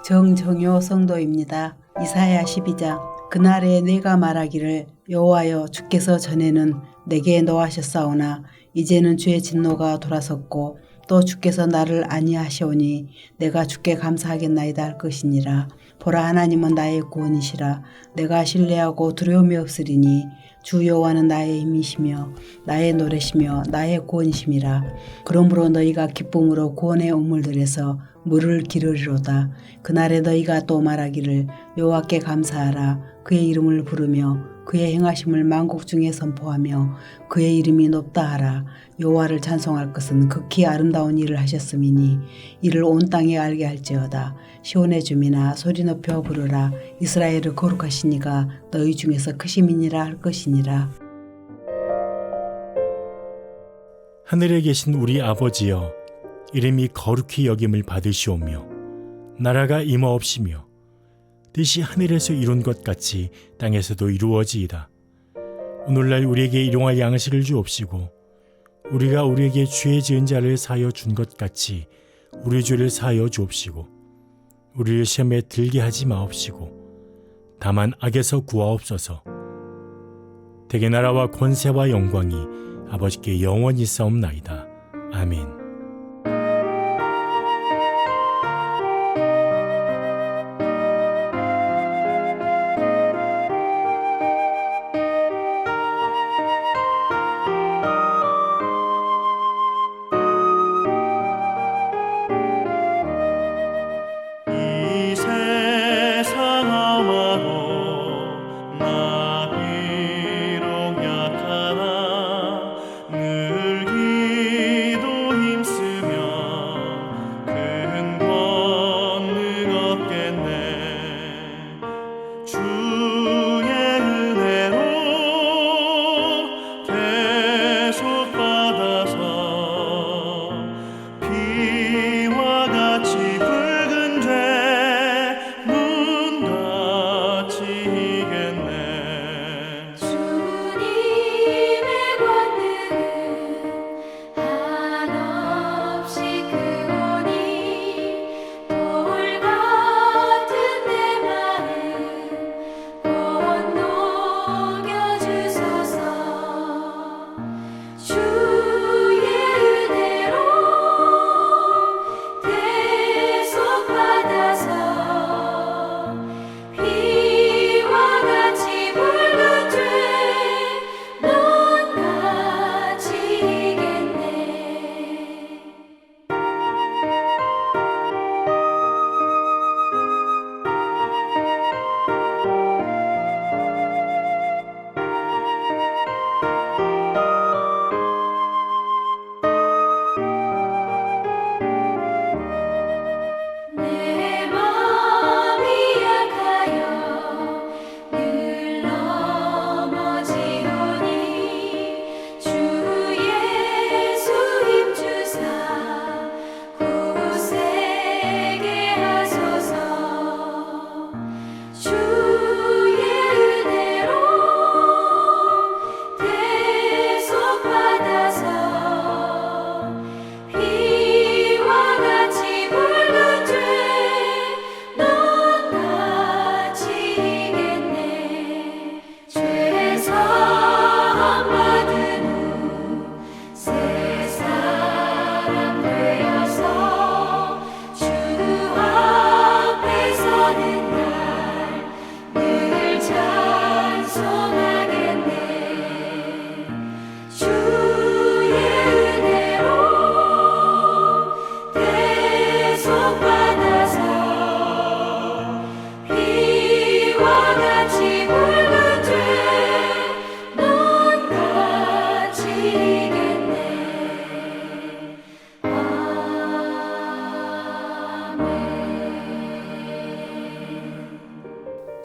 정정효 성도입니다. 이사야 12장. 그날에 내가 말하기를 여호와여 주께서 전에는 내게 노하셨사오나 이제는 주의 진노가 돌아섰고 또 주께서 나를 아니하시오니 내가 주께 감사하겠나이다 할 것이니라. 보라 하나님은 나의 구원이시라. 내가 신뢰하고 두려움이 없으리니 주 여호와는 나의 힘이시며 나의 노래시며 나의 구원이심이라. 그러므로 너희가 기쁨으로 구원의 우물들에서 물을 기르리로다. 그날에 너희가 또 말하기를 여호와께 감사하라. 그의 이름을 부르며 그의 행하심을 만국 중에 선포하며 그의 이름이 높다 하라. 여호와를 찬송할 것은 극히 아름다운 일을 하셨음이니 이를 온 땅에 알게 할지어다. 시온의 주민아 소리 높여 부르라. 이스라엘을 거룩하신 이가 너희 중에서 크심이니라 할 것이니라. 하늘에 계신 우리 아버지여, 이름이 거룩히 여김을 받으시오며 나라가 임하옵시며 뜻이 하늘에서 이룬 것 같이 땅에서도 이루어지이다. 오늘날 우리에게 일용할 양식을 주옵시고 우리가 우리에게 죄 지은 자를 사하여 준 것 같이 우리 죄를 사하여 주옵시고 우리를 시험에 들게 하지 마옵시고 다만 악에서 구하옵소서. 대개 나라와 권세와 영광이 아버지께 영원히 싸움나이다. 아멘.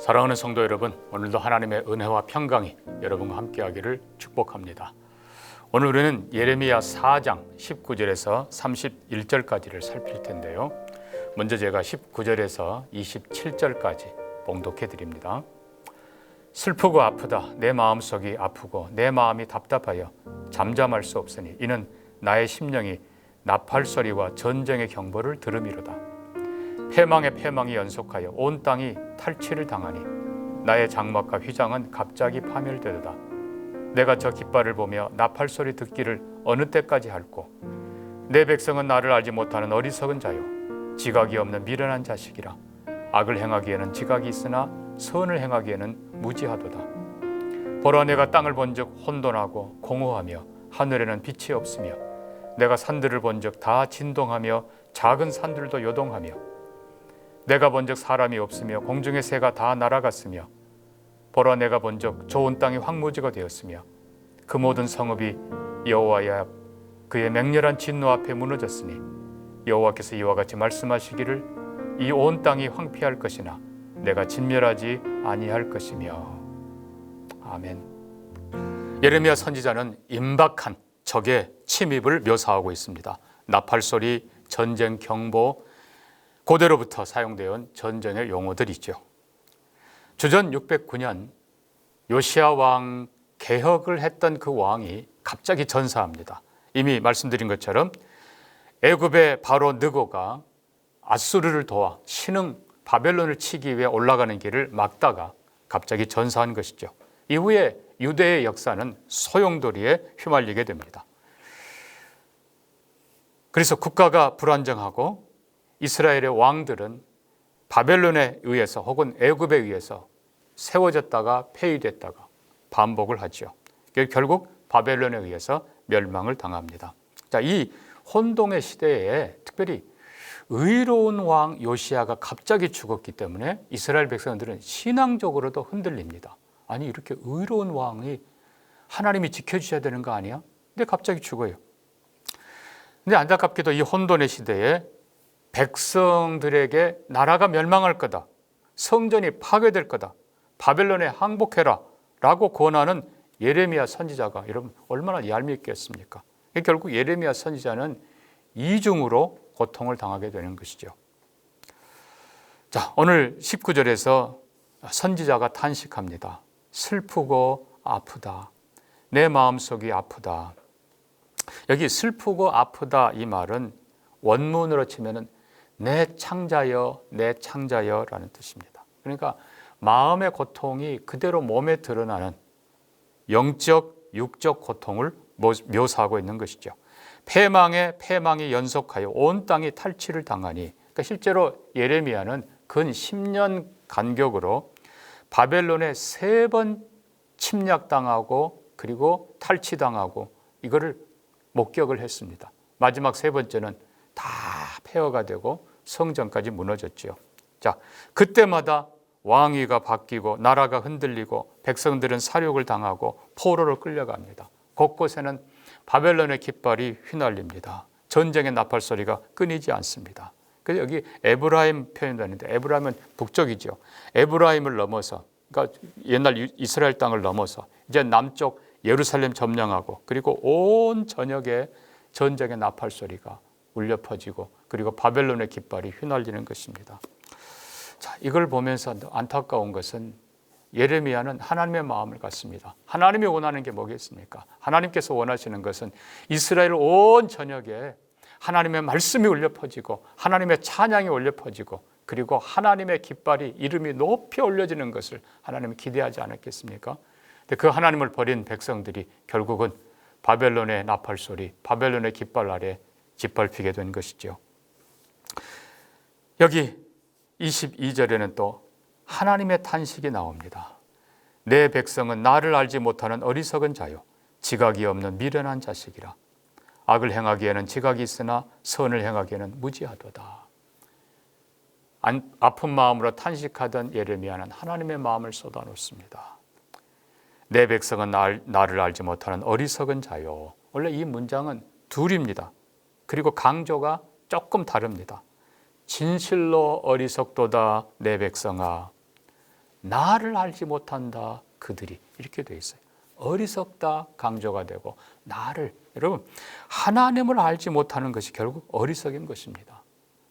사랑하는 성도 여러분, 오늘도 하나님의 은혜와 평강이 여러분과 함께하기를 축복합니다. 오늘 우리는 예레미야 4장 19절에서 31절까지를 살필 텐데요. 먼저 제가 19절에서 27절까지 봉독해 드립니다. 슬프고 아프다. 내 마음속이 아프고 내 마음이 답답하여 잠잠할 수 없으니 이는 나의 심령이 나팔 소리와 전쟁의 경보를 들음이로다. 패망의 패망이 연속하여 온 땅이 탈취를 당하니 나의 장막과 휘장은 갑자기 파멸되도다. 내가 저 깃발을 보며 나팔 소리 듣기를 어느 때까지 할꼬. 내 백성은 나를 알지 못하는 어리석은 자요 지각이 없는 미련한 자식이라. 악을 행하기에는 지각이 있으나 선을 행하기에는 무지하도다. 보라, 내가 땅을 본즉 혼돈하고 공허하며 하늘에는 빛이 없으며 내가 산들을 본즉 다 진동하며 작은 산들도 요동하며 내가 본즉 사람이 없으며 공중의 새가 다 날아갔으며 보라, 내가 본즉 좋은 땅이 황무지가 되었으며 그 모든 성읍이 여호와의 앞 그의 맹렬한 진노 앞에 무너졌으니 여호와께서 이와 같이 말씀하시기를 이 온 땅이 황폐할 것이나 내가 진멸하지 아니할 것이며. 아멘. 예레미야 선지자는 임박한 적의 침입을 묘사하고 있습니다. 나팔소리, 전쟁 경보, 고대로부터 사용되어 온 전쟁의 용어들이죠. 주전 609년 요시야 왕 개혁을 했던 그 왕이 갑자기 전사합니다. 이미 말씀드린 것처럼 애굽의 바로 느고가 아수르를 도와 신흥 바벨론을 치기 위해 올라가는 길을 막다가 갑자기 전사한 것이죠. 이후에 유대의 역사는 소용돌이에 휘말리게 됩니다. 그래서 국가가 불안정하고 이스라엘의 왕들은 바벨론에 의해서 혹은 애굽에 의해서 세워졌다가 폐위됐다가 반복을 하죠. 결국 바벨론에 의해서 멸망을 당합니다. 자, 이 혼동의 시대에 특별히 의로운 왕 요시야가 갑자기 죽었기 때문에 이스라엘 백성들은 신앙적으로도 흔들립니다. 아니, 이렇게 의로운 왕이 하나님이 지켜주셔야 되는 거 아니야? 근데 갑자기 죽어요. 근데 안타깝게도 이 혼돈의 시대에 백성들에게 나라가 멸망할 거다, 성전이 파괴될 거다, 바벨론에 항복해라 라고 권하는 예레미야 선지자가 여러분 얼마나 얄밉겠습니까? 결국 예레미야 선지자는 이중으로 고통을 당하게 되는 것이죠. 자, 오늘 19절에서 선지자가 탄식합니다. 슬프고 아프다. 내 마음속이 아프다. 여기 슬프고 아프다 이 말은 원문으로 치면은 내 창자여, 내 창자여 라는 뜻입니다. 그러니까 마음의 고통이 그대로 몸에 드러나는 영적, 육적 고통을 묘사하고 있는 것이죠. 패망에 패망이 연속하여 온 땅이 탈취를 당하니, 그러니까 실제로 예레미야는 근 10년 간격으로 바벨론에 3번 침략당하고 그리고 탈취당하고 이거를 목격을 했습니다. 마지막 3번째는 다 폐허가 되고 성전까지 무너졌죠. 자, 그때마다 왕위가 바뀌고 나라가 흔들리고 백성들은 사륙을 당하고 포로로 끌려갑니다. 곳곳에는 바벨론의 깃발이 휘날립니다. 전쟁의 나팔 소리가 끊이지 않습니다. 그래서 여기 에브라임 표현되는데 에브라임은 북쪽이죠. 에브라임을 넘어서, 그러니까 옛날 이스라엘 땅을 넘어서 이제 남쪽 예루살렘 점령하고 그리고 온 전역에 전쟁의 나팔 소리가 울려 퍼지고 그리고 바벨론의 깃발이 휘날리는 것입니다. 자, 이걸 보면서 안타까운 것은 예레미야는 하나님의 마음을 갖습니다. 하나님이 원하는 게 뭐겠습니까? 하나님께서 원하시는 것은 이스라엘 온 전역에 하나님의 말씀이 울려 퍼지고 하나님의 찬양이 울려 퍼지고 그리고 하나님의 깃발이 이름이 높이 올려지는 것을 하나님이 기대하지 않았겠습니까? 근데 그 하나님을 버린 백성들이 결국은 바벨론의 나팔 소리, 바벨론의 깃발 아래 짓밟히게 된 것이죠. 여기 22절에는 또 하나님의 탄식이 나옵니다. 내 백성은 나를 알지 못하는 어리석은 자요 지각이 없는 미련한 자식이라. 악을 행하기에는 지각이 있으나 선을 행하기에는 무지하도다. 아픈 마음으로 탄식하던 예레미야는 하나님의 마음을 쏟아놓습니다. 내 백성은 나를 알지 못하는 어리석은 자요. 원래 이 문장은 둘입니다. 그리고 강조가 조금 다릅니다. 진실로 어리석도다 내 백성아, 나를 알지 못한다 그들이, 이렇게 되어 있어요. 어리석다 강조가 되고 나를, 여러분 하나님을 알지 못하는 것이 결국 어리석인 것입니다.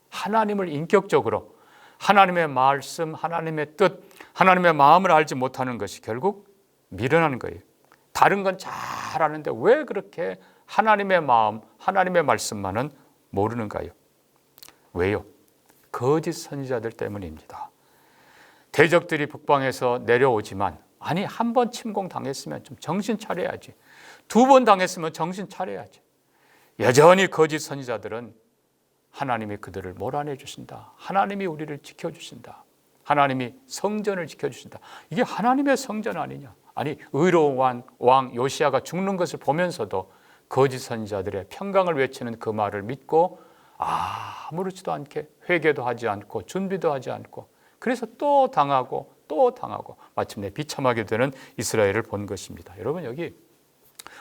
하나님을 인격적으로 하나님의 말씀, 하나님의 뜻, 하나님의 마음을 알지 못하는 것이 결국 미련한 거예요. 다른 건 잘 아는데 왜 그렇게 하나님의 마음, 하나님의 말씀만은 모르는가요? 왜요? 거짓 선지자들 때문입니다. 대적들이 북방에서 내려오지만 아니 한 번 침공당했으면 좀 정신 차려야지. 두 번 당했으면 정신 차려야지. 여전히 거짓 선지자들은 하나님이 그들을 몰아내 주신다. 하나님이 우리를 지켜주신다. 하나님이 성전을 지켜주신다. 이게 하나님의 성전 아니냐. 아니 의로운 왕 요시야가 죽는 것을 보면서도 거짓 선지자들의 평강을 외치는 그 말을 믿고 아무렇지도 않게 회개도 하지 않고 준비도 하지 않고 그래서 또 당하고 마침내 비참하게 되는 이스라엘을 본 것입니다. 여러분 여기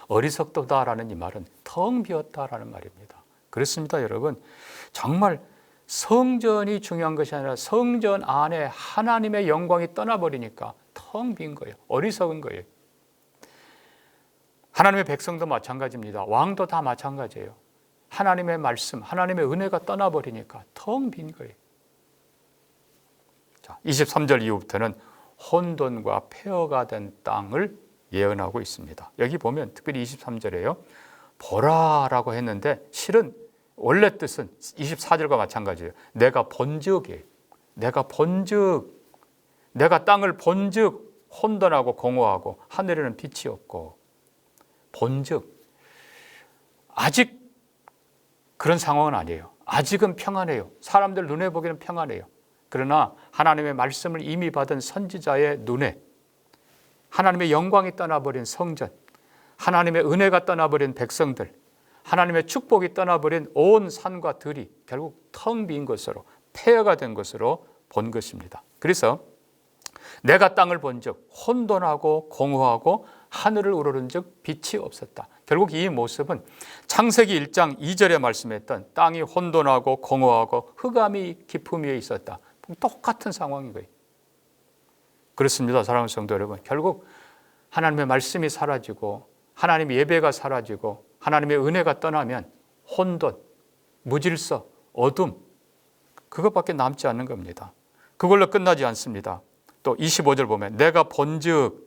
어리석도다라는 이 말은 텅 비었다라는 말입니다. 그렇습니다. 여러분 정말 성전이 중요한 것이 아니라 성전 안에 하나님의 영광이 떠나버리니까 텅 빈 거예요. 어리석은 거예요. 하나님의 백성도 마찬가지입니다. 왕도 다 마찬가지예요. 하나님의 말씀, 하나님의 은혜가 떠나버리니까 텅 빈 거예요. 자, 23절 이후부터는 혼돈과 폐허가 된 땅을 예언하고 있습니다. 여기 보면 특별히 23절에요. 보라라고 했는데 실은 원래 뜻은 24절과 마찬가지예요. 내가 본즉 내가 땅을 본즉 혼돈하고 공허하고 하늘에는 빛이 없고 본즉 아직 그런 상황은 아니에요. 아직은 평안해요. 사람들 눈에 보기에는 평안해요. 그러나 하나님의 말씀을 이미 받은 선지자의 눈에 하나님의 영광이 떠나버린 성전, 하나님의 은혜가 떠나버린 백성들, 하나님의 축복이 떠나버린 온 산과 들이 결국 텅 빈 것으로 폐허가 된 것으로 본 것입니다. 그래서 내가 땅을 본즉 혼돈하고 공허하고 하늘을 우러른즉 빛이 없었다. 결국 이 모습은 창세기 1장 2절에 말씀했던 땅이 혼돈하고 공허하고 흑암이 깊음 위에 있었다. 똑같은 상황인 거예요. 그렇습니다. 사랑하는 성도 여러분. 결국 하나님의 말씀이 사라지고 하나님의 예배가 사라지고 하나님의 은혜가 떠나면 혼돈, 무질서, 어둠 그것밖에 남지 않는 겁니다. 그걸로 끝나지 않습니다. 또 25절 보면 내가 본즉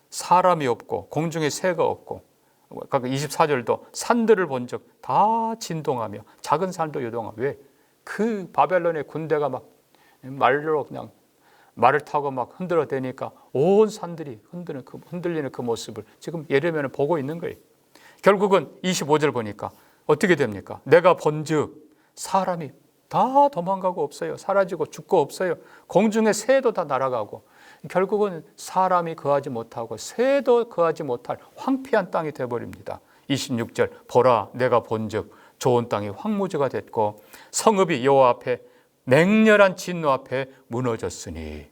사람이 없고 공중에 새가 없고 24절도 산들을 본즉 다 진동하며 작은 산도 요동하며 왜? 그 바벨론의 군대가 막 말로 그냥 말을 타고 막 흔들어대니까 온 산들이 흔들리는 그 모습을 지금 예레미야는 보고 있는 거예요. 결국은 25절 보니까 어떻게 됩니까? 내가 본즉 사람이 다 도망가고 없어요. 사라지고 죽고 없어요. 공중에 새도 다 날아가고 결국은 사람이 거하지 못하고 새도 거하지 못할 황폐한 땅이 되어버립니다. 26절 보라 내가 본즉 좋은 땅이 황무지가 됐고 성읍이 여호와 앞에 맹렬한 진노 앞에 무너졌으니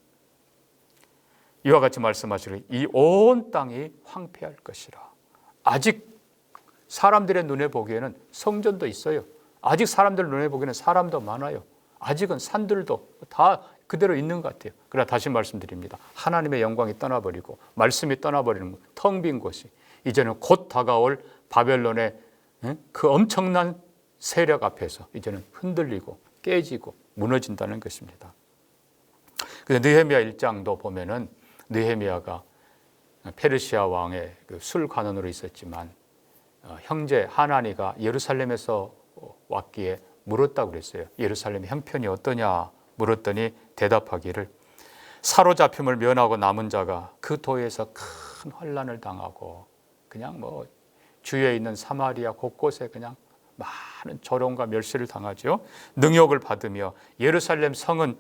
이와 같이 말씀하시기를 이 온 땅이 황폐할 것이라. 아직 사람들의 눈에 보기에는 성전도 있어요. 아직 사람들 눈에 보기에는 사람도 많아요. 아직은 산들도 다 그대로 있는 것 같아요. 그러나 다시 말씀드립니다. 하나님의 영광이 떠나버리고 말씀이 떠나버리는 텅 빈 곳이 이제는 곧 다가올 바벨론의 그 엄청난 세력 앞에서 이제는 흔들리고 깨지고 무너진다는 것입니다. 그래서 느헤미야 1장도 보면은 느헤미야가 페르시아 왕의 그 술관원으로 있었지만 형제 하나니가 예루살렘에서 왔기에 물었다고 그랬어요. 예루살렘의 형편이 어떠냐 물었더니 대답하기를 사로잡힘을 면하고 남은 자가 그 도에서 큰 환난을 당하고 그냥 뭐 주위에 있는 사마리아 곳곳에 그냥 많은 조롱과 멸시를 당하죠. 능욕을 받으며 예루살렘 성은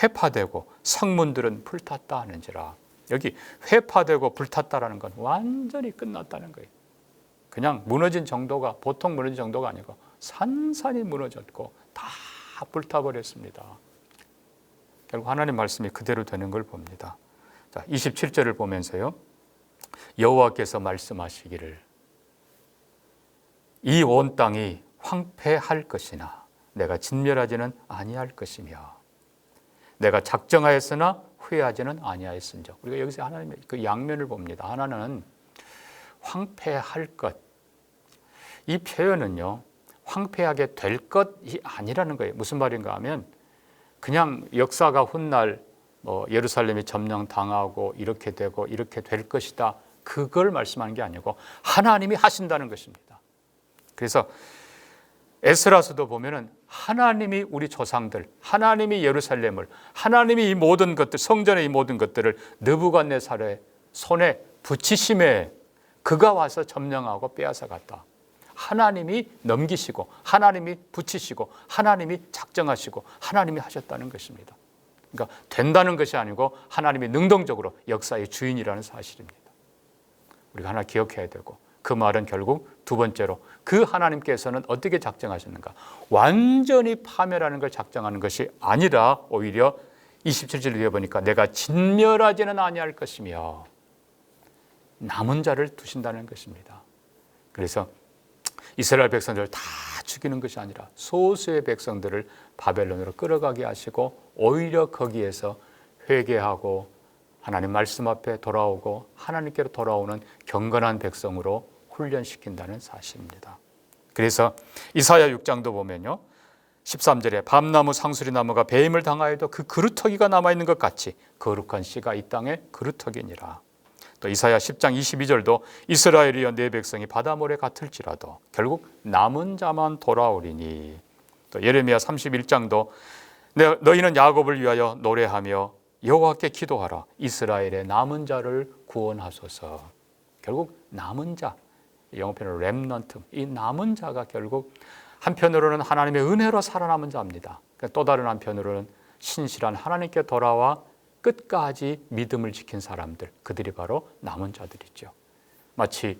회파되고 성문들은 불탔다 하는지라. 여기 회파되고 불탔다라는 건 완전히 끝났다는 거예요. 그냥 무너진 정도가 보통 무너진 정도가 아니고 산산이 무너졌고 다 불타버렸습니다. 결국 하나님 말씀이 그대로 되는 걸 봅니다. 자, 27절을 보면서요. 여호와께서 말씀하시기를 이 온 땅이 황폐할 것이나 내가 진멸하지는 아니할 것이며 내가 작정하였으나 후회하지는 아니하였은즉. 우리가 여기서 하나님의 그 양면을 봅니다. 하나는 황폐할 것. 이 표현은요. 황폐하게 될 것이 아니라는 거예요. 무슨 말인가 하면 그냥 역사가 훗날 예루살렘이 점령당하고 이렇게 되고 이렇게 될 것이다. 그걸 말씀하는 게 아니고 하나님이 하신다는 것입니다. 그래서 에스라서도 보면은 하나님이 우리 조상들, 하나님이 예루살렘을, 하나님이 이 모든 것들, 성전의 이 모든 것들을 느부갓네살의 손에 붙이심에 그가 와서 점령하고 빼앗아 갔다. 하나님이 넘기시고, 하나님이 붙이시고, 하나님이 작정하시고, 하나님이 하셨다는 것입니다. 그러니까 된다는 것이 아니고 하나님이 능동적으로 역사의 주인이라는 사실입니다. 우리가 하나 기억해야 되고, 그 말은 결국 두 번째로 그 하나님께서는 어떻게 작정하셨는가? 완전히 파멸하는 걸 작정하는 것이 아니라 오히려 27절 뒤에 보니까 내가 진멸하지는 아니할 것이며 남은 자를 두신다는 것입니다. 그래서 이스라엘 백성들을 다 죽이는 것이 아니라 소수의 백성들을 바벨론으로 끌어가게 하시고 오히려 거기에서 회개하고 하나님 말씀 앞에 돌아오고 하나님께로 돌아오는 경건한 백성으로 훈련시킨다는 사실입니다. 그래서 이사야 6장도 보면요, 13절에 밤나무 상수리나무가 배임을 당하여도 그 그루터기가 남아있는 것 같이 거룩한 씨가 이 땅에 그루터기니라. 또 이사야 10장 22절도 이스라엘이여 내 백성이 바다모래 같을지라도 결국 남은 자만 돌아오리니. 또 예레미야 31장도 너희는 야곱을 위하여 노래하며 여호와께 기도하라. 이스라엘의 남은 자를 구원하소서. 결국 남은 자, 영어편으로 렘넌트, 이 남은 자가 결국 한편으로는 하나님의 은혜로 살아남은 자입니다. 또 다른 한편으로는 신실한 하나님께 돌아와 끝까지 믿음을 지킨 사람들, 그들이 바로 남은 자들이죠. 마치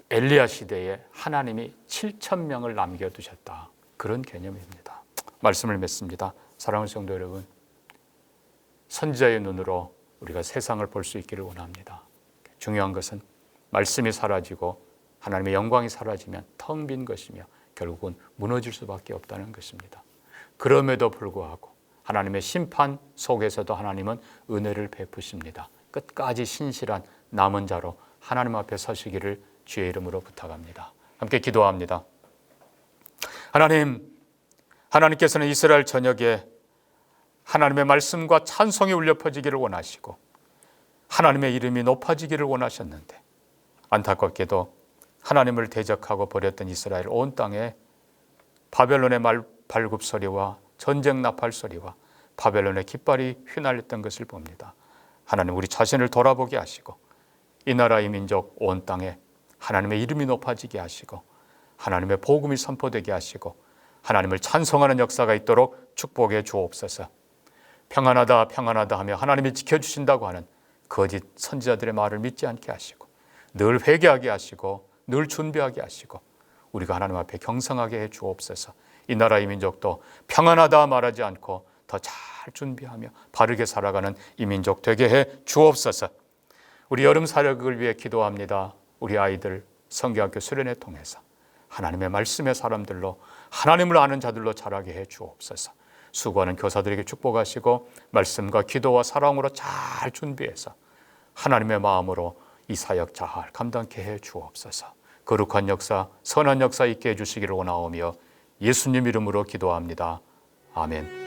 엘리야 시대에 하나님이 7,000명을 남겨두셨다, 그런 개념입니다. 말씀을 맺습니다. 사랑하는 성도 여러분, 선지자의 눈으로 우리가 세상을 볼 수 있기를 원합니다. 중요한 것은 말씀이 사라지고 하나님의 영광이 사라지면 텅 빈 것이며 결국은 무너질 수밖에 없다는 것입니다. 그럼에도 불구하고 하나님의 심판 속에서도 하나님은 은혜를 베푸십니다. 끝까지 신실한 남은 자로 하나님 앞에 서시기를 주의 이름으로 부탁합니다. 함께 기도합니다. 하나님께서는 이스라엘 전역에 하나님의 말씀과 찬송이 울려 퍼지기를 원하시고 하나님의 이름이 높아지기를 원하셨는데 안타깝게도 하나님을 대적하고 버렸던 이스라엘 온 땅에 바벨론의 발굽 소리와 전쟁 나팔 소리와 바벨론의 깃발이 휘날렸던 것을 봅니다. 하나님, 우리 자신을 돌아보게 하시고 이 나라 이 민족 온 땅에 하나님의 이름이 높아지게 하시고 하나님의 복음이 선포되게 하시고 하나님을 찬송하는 역사가 있도록 축복해 주옵소서. 평안하다 평안하다 하며 하나님이 지켜주신다고 하는 거짓 선지자들의 말을 믿지 않게 하시고 늘 회개하게 하시고 늘 준비하게 하시고 우리가 하나님 앞에 경성하게 해 주옵소서. 이 나라 이 민족도 평안하다 말하지 않고 더 잘 준비하며 바르게 살아가는 이 민족 되게 해 주옵소서. 우리 여름 사역을 위해 기도합니다. 우리 아이들 성경학교 수련회 통해서 하나님의 말씀의 사람들로 하나님을 아는 자들로 자라게 해 주옵소서. 수고하는 교사들에게 축복하시고 말씀과 기도와 사랑으로 잘 준비해서 하나님의 마음으로 이 사역 잘 감당케 해 주옵소서. 거룩한 역사, 선한 역사 있게 해 주시기를 원하오며 예수님 이름으로 기도합니다. 아멘.